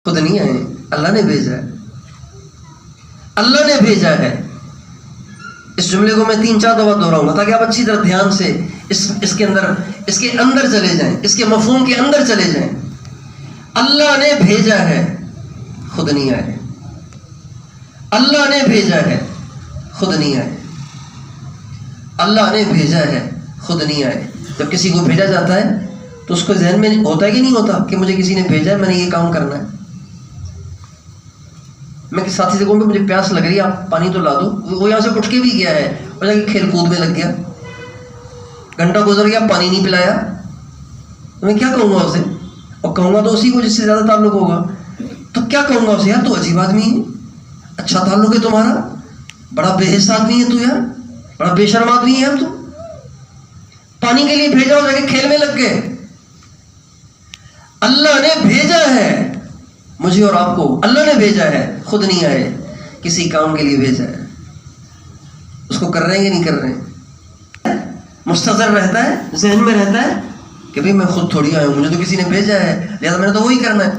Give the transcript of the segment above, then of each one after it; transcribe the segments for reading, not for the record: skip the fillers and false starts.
خود نہیں آئے، اللہ نے بھیجا ہے، اللہ نے بھیجا ہے۔ اس جملے کو میں 3-4 دفعہ دہراؤں گا تاکہ آپ اچھی طرح دھیان سے اس کے اندر چلے جائیں، اس کے مفہوم کے اندر چلے جائیں۔ اللہ نے بھیجا ہے، خود نہیں آئے۔ اللہ نے بھیجا ہے، خود نہیں آئے۔ اللہ نے بھیجا ہے، خود نہیں آئے۔ جب کسی کو بھیجا جاتا ہے تو اس کو ذہن میں ہوتا ہے کہ نہیں ہوتا کہ مجھے کسی نے بھیجا ہے، میں نے یہ کام کرنا ہے۔ میں کسی ساتھی سے کہوں کہ مجھے پیاس لگ رہی ہے، آپ پانی تو لا دو، وہ یہاں سے اٹھ کے بھی گیا ہے اور جا کے کھیل کود میں لگ گیا، گھنٹہ گزر گیا، پانی نہیں پلایا، تو میں کیا کہوں گا اسے؟ اور کہوں گا تو اسی کو جس سے زیادہ تعلق ہوگا، تو کیا کہوں گا اسے؟ یار تو عجیب آدمی ہے، اچھا تعلق ہے تمہارا، بڑا بے حس آدمی ہے تو، یار بڑا بے شرم آدمی ہے یار تو، پانی کے لیے بھیجا ہو جا کے کھیل میں لگ گئے۔ اللہ نے بھیجا ہے مجھے اور آپ کو، اللہ نے بھیجا ہے، خود نہیں آئے۔ کسی کام کے لیے بھیجا ہے، اس کو کر رہے ہیں کہ نہیں کر رہے ہیں؟ مستظر رہتا ہے، ذہن میں رہتا ہے کہ بھئی میں خود تھوڑی آیا ہوں، مجھے تو کسی نے بھیجا ہے، لہذا میں نے تو وہی کرنا ہے۔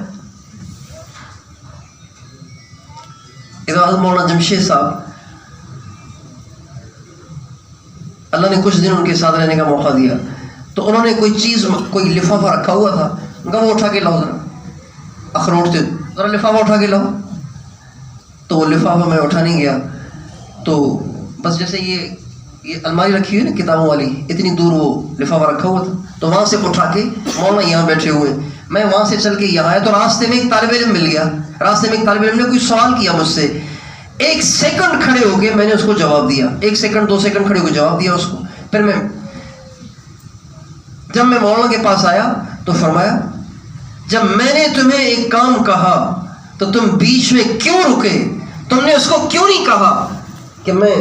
ادھر مولانا جمشید صاحب، اللہ نے کچھ دن ان کے ساتھ رہنے کا موقع دیا، تو انہوں نے کوئی چیز، کوئی لفافہ رکھا ہوا تھا، ان کا وہ اٹھا کے لاؤ، ذرا اخروٹ سے ذرا لفافہ اٹھا کے لاؤ۔ تو وہ لفافہ میں اٹھا نہیں گیا، تو بس جیسے یہ الماری رکھی ہوئی نا کتابوں والی، اتنی دور وہ لفافہ رکھا ہوا تھا، تو وہاں سے اٹھا کے مولانا یہاں بیٹھے ہوئے، میں وہاں سے چل کے یہاں آیا، تو راستے میں ایک طالب علم مل گیا، راستے میں ایک طالب علم نے کوئی سوال کیا مجھ سے، 1 سیکنڈ کھڑے ہو کے میں نے اس کو جواب دیا، 1 سیکنڈ 2 سیکنڈ کھڑے ہو کے جواب دیا اس کو۔ پھر جب میں مولانا کے پاس آیا تو فرمایا، جب میں نے تمہیں ایک کام کہا تو تم بیچ میں کیوں رکے؟ تم نے اس کو کیوں نہیں کہا کہ میں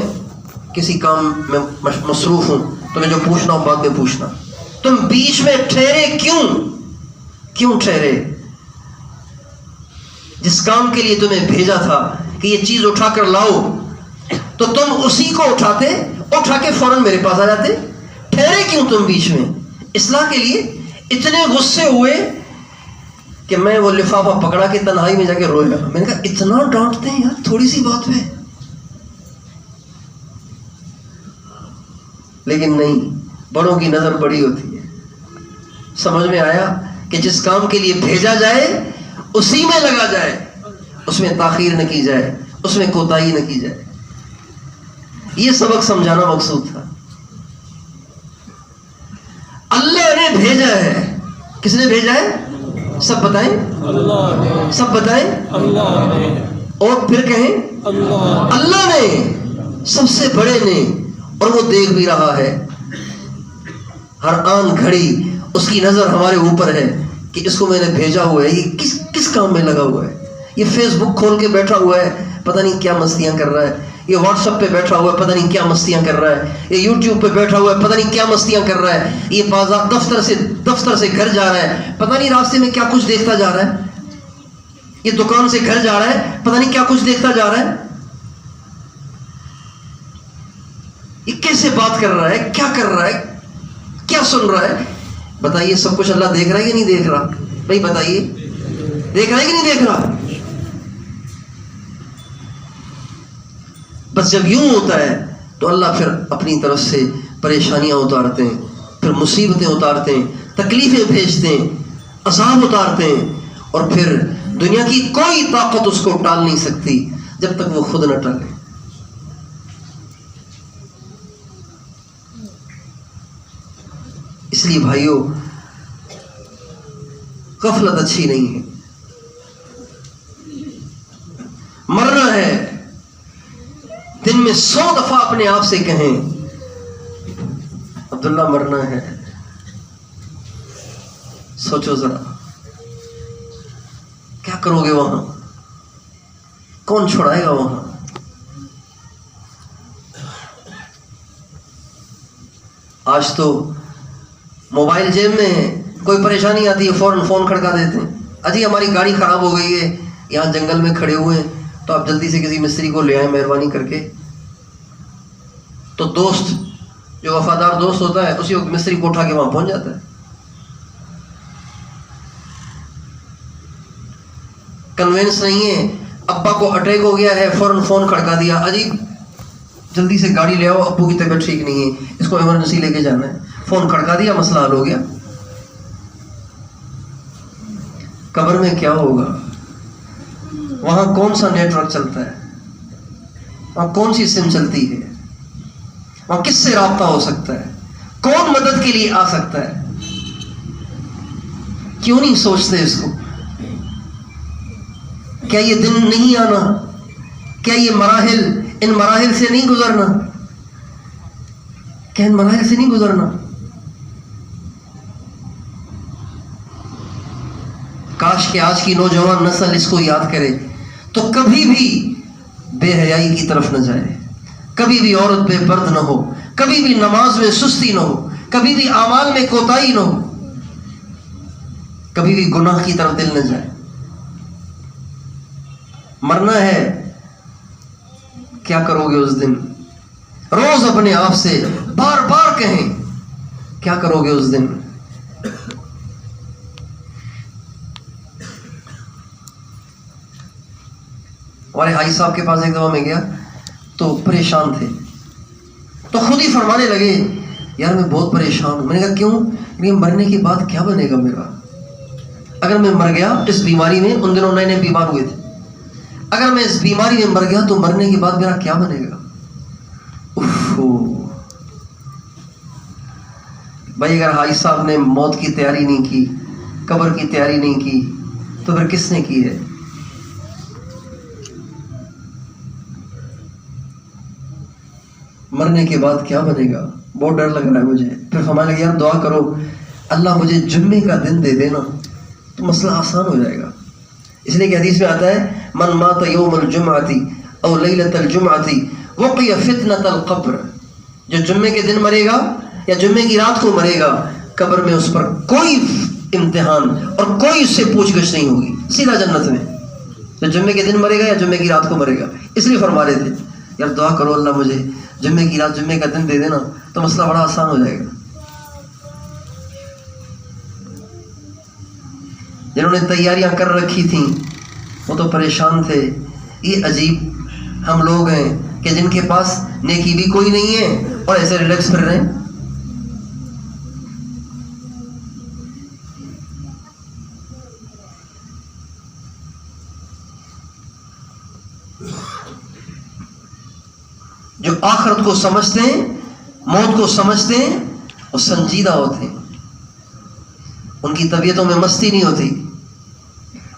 کسی کام میں مصروف ہوں، تمہیں جو پوچھنا ہو بعد میں پوچھنا؟ تم بیچ میں ٹھہرے کیوں ٹھہرے؟ جس کام کے لیے تمہیں بھیجا تھا کہ یہ چیز اٹھا کر لاؤ، تو تم اسی کو اٹھا کے فوراً میرے پاس آ جاتے، ٹھہرے کیوں تم بیچ میں؟ اصلاح کے لیے اتنے غصے ہوئے کہ میں وہ لفافہ پکڑا کے تنہائی میں جا کے رویا۔ میں نے کہا اتنا ڈانٹتے ہیں یار تھوڑی سی بات پہ؟ لیکن نہیں، بڑوں کی نظر بڑی ہوتی ہے۔ سمجھ میں آیا کہ جس کام کے لیے بھیجا جائے اسی میں لگا جائے، اس میں تاخیر نہ کی جائے، اس میں کوتاہی نہ کی جائے۔ یہ سبق سمجھانا مقصود تھا۔ اللہ نے بھیجا ہے، کس نے بھیجا ہے؟ سب بتائیں، اللہ نے۔ سب بتائیں، اللہ نے۔ اور پھر کہیں اللہ نے، سب سے بڑے نے، اور وہ دیکھ بھی رہا ہے ہر آن گھڑی، اس کی نظر ہمارے اوپر ہے کہ اس کو میں نے بھیجا ہوا ہے، یہ کس کام میں لگا ہوا ہے۔ یہ فیس بک کھول کے بیٹھا ہوا ہے، پتہ نہیں کیا مستیاں کر رہا ہے، یہ واٹس ایپ پہ بیٹھا ہوا ہے، پتہ نہیں کیا مستیاں کر رہا ہے، یہ یوٹیوب پہ بیٹھا ہوا ہے، پتہ نہیں کیا مستیاں کر رہا ہے، یہ بازار دفتر سے گھر جا رہا ہے، پتہ نہیں راستے میں کیا کچھ دیکھتا جا رہا ہے، یہ دکان سے گھر جا رہا ہے، پتہ نہیں کیا کچھ دیکھتا جا رہا ہے، یہ کیسے بات کر رہا ہے، کیا کر رہا ہے، کیا سن رہا ہے۔ بتائیے سب کچھ اللہ دیکھ رہا ہے کہ نہیں دیکھ رہا؟ بھائی بتائیے، دیکھ رہا ہے کہ نہیں دیکھ رہا؟ بس جب یوں ہوتا ہے تو اللہ پھر اپنی طرف سے پریشانیاں اتارتے ہیں، پھر مصیبتیں اتارتے ہیں، تکلیفیں بھیجتے ہیں، عذاب اتارتے ہیں، اور پھر دنیا کی کوئی طاقت اس کو ٹال نہیں سکتی جب تک وہ خود نہ ٹالے۔ اس لیے بھائیوں، غفلت اچھی نہیں ہے، مرنا ہے۔ دن میں 100 دفعہ اپنے آپ سے کہیں عبداللہ مرنا ہے۔ سوچو ذرا کیا کرو گے وہاں، کون چھڑائے گا وہاں؟ آج تو موبائل جیب میں ہے، کوئی پریشانی آتی ہے فوراً فون کھڑکا دیتے ہیں، اجی ہماری گاڑی خراب ہو گئی ہے، یہاں جنگل میں کھڑے ہوئے ہیں، تو آپ جلدی سے کسی مستری کو لے آئیں مہربانی کر کے۔ تو دوست جو وفادار دوست ہوتا ہے اسی وقت مستری کو اٹھا کے وہاں پہنچ جاتا ہے۔ کنوینس نہیں ہے. ابا کو اٹیک ہو گیا ہے, فوراً فون کھڑکا دیا, اجی جلدی سے گاڑی لے آؤ, ابو کی طبیعت ٹھیک نہیں ہے, اس کو ایمرجنسی لے کے جانا ہے. فون کھڑکا دیا, مسئلہ حل ہو گیا. قبر میں کیا ہوگا؟ وہاں کون سا نیٹ ورک چلتا ہے, وہاں کون سی سم چلتی ہے, وہاں کس سے رابطہ ہو سکتا ہے, کون مدد کے لیے آ سکتا ہے؟ کیوں نہیں سوچتے اس کو؟ کیا یہ دن نہیں آنا؟ کیا یہ مراحل, ان مراحل سے نہیں گزرنا؟ کیا ان مراحل سے نہیں گزرنا؟ کاش کہ آج کی نوجوان نسل اس کو یاد کرے تو کبھی بھی بے حیائی کی طرف نہ جائے, کبھی بھی عورت پہ پرد نہ ہو, کبھی بھی نماز میں سستی نہ ہو, کبھی بھی اعمال میں کوتاہی نہ ہو, کبھی بھی گناہ کی طرف دل نہ جائے. مرنا ہے, کیا کرو گے اس دن؟ روز اپنے آپ سے بار بار کہیں, کیا کرو گے اس دن؟ ہمارے حاجی صاحب کے پاس ایک دفعہ میں گیا تو پریشان تھے, تو خود ہی فرمانے لگے, یار میں بہت پریشان ہوں. میں نے کہا کیوں؟ کہ مرنے کے بعد کیا بنے گا میرا؟ اگر میں مر گیا اس بیماری میں, ان دنوں نئے نئے بیمار ہوئے تھے, اگر میں اس بیماری میں مر گیا تو مرنے کے بعد میرا کیا بنے گا؟ بھائی اگر حاجی صاحب نے موت کی تیاری نہیں کی, قبر کی تیاری نہیں کی, تو پھر کس نے کی ہے؟ مرنے کے بعد کیا بنے گا؟ بہت ڈر لگ رہا ہے مجھے. پھر فرمانے لگے یار دعا کرو اللہ مجھے جمعے کا دن دے دینا تو مسئلہ آسان ہو جائے گا. اس لیے کہ حدیث میں آتا ہے من مات یوم الجمعۃ او لیلۃ الجمعۃ وقی فتنۃ القبر, جو جمعے کے دن مرے گا یا جمعے کی رات کو مرے گا, قبر میں اس پر کوئی امتحان اور کوئی اس سے پوچھ گچھ نہیں ہوگی, سیدھا جنت میں. جو جمعے کے دن مرے گا یا جمعے کی رات کو مرے گا. اس لیے فرما رہے تھے یار دعا کرو اللہ مجھے جمعے کی رات جمعے کا دن دے دینا تو مسئلہ بڑا آسان ہو جائے گا. جنہوں نے تیاریاں کر رکھی تھیں وہ تو پریشان تھے. یہ عجیب ہم لوگ ہیں کہ جن کے پاس نیکی بھی کوئی نہیں ہے اور ایسے ریلیکس پھر رہے ہیں. جو آخرت کو سمجھتے ہیں, موت کو سمجھتے ہیں, وہ سنجیدہ ہوتے ہیں. ان کی طبیعتوں میں مستی نہیں ہوتی,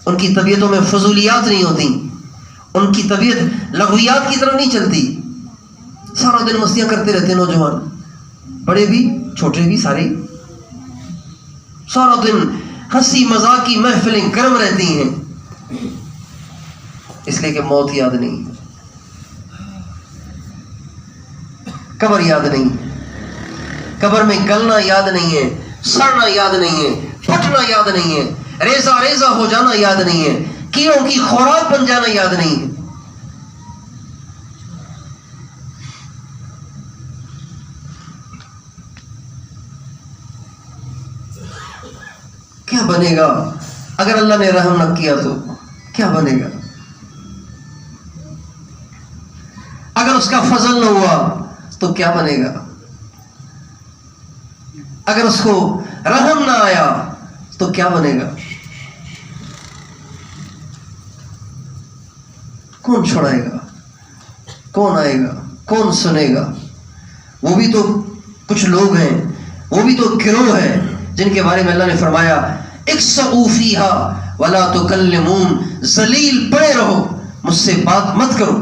ان کی طبیعتوں میں فضولیات نہیں ہوتی, ان کی طبیعت لغویات کی طرف نہیں چلتی. سارا دن مستیاں کرتے رہتے ہیں نوجوان, بڑے بھی چھوٹے بھی سارے, سارا دن ہنسی مذاق کی محفلیں گرم رہتی ہیں, اس لیے کہ موت یاد نہیں, قبر یاد نہیں, قبر میں گلنا یاد نہیں ہے, سڑنا یاد نہیں ہے, پھٹنا یاد نہیں ہے, ریزہ ریزہ ہو جانا یاد نہیں ہے, کیڑوں کی خوراک بن جانا یاد نہیں ہے. کیا بنے گا اگر اللہ نے رحم نہ کیا تو؟ کیا بنے گا اگر اس کا فضل نہ ہوا تو کیا بنے گا؟ اگر اس کو رحم نہ آیا تو کیا بنے گا؟ کون چھڑائے گا؟ کون آئے گا؟ کون سنے گا؟ وہ بھی تو کچھ لوگ ہیں, وہ بھی تو گروہ ہیں جن کے بارے میں اللہ نے فرمایا اکسؤ فیہا ولا تکلمون, ذلیل پڑے رہو, مجھ سے بات مت کرو.